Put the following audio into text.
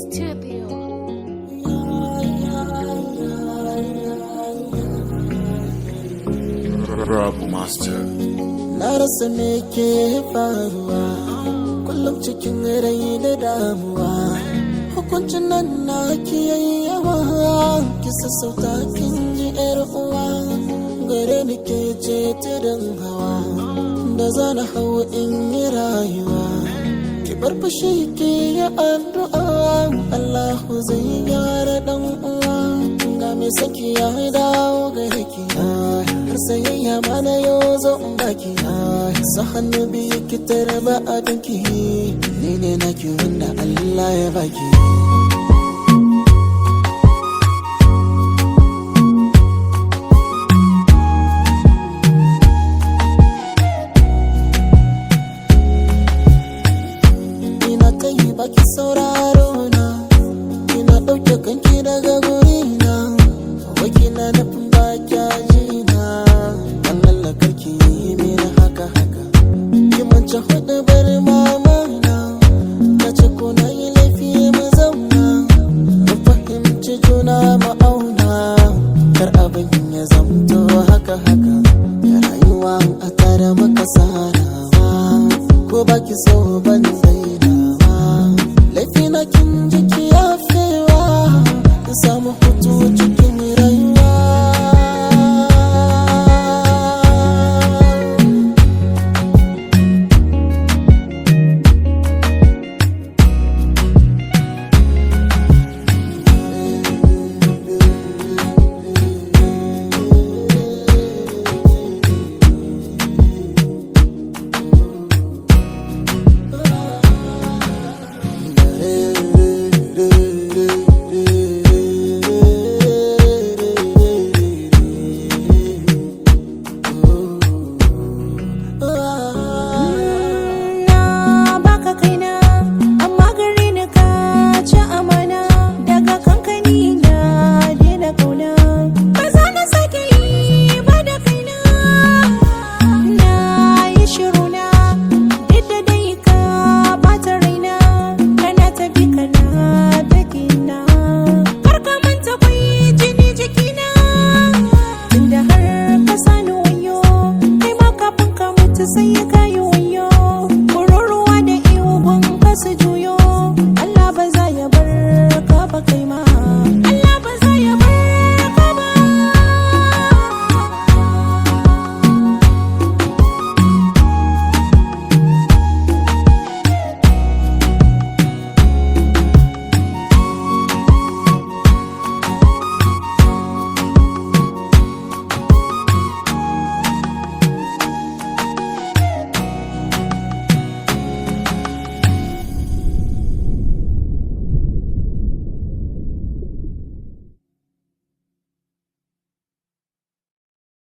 Studio. Rap Master. Na rasa me ke faruwa, kullum cikin rai da damuwa. Hukuncin nan na yawa, ki sassauta kin ji yar uwa. Gare ni ke ce tudun hawa, da zana hau in yi rayuwa. Ki bar fushi ki yi addu'a, Allahu zai gyara dan uwa. Ga me saki ya dawo gare ki, har sayayya mana yau zo in baki. Sa hannu biyu ki tarba abinki, ni ne naki wanda Allah ya baki. Ina kai baki sauraro na, ina ɗauke kanki daga gurina. Wakina nufin ba kya jina, an lallaka ki yi mini haka. Ki mance hudu bar ma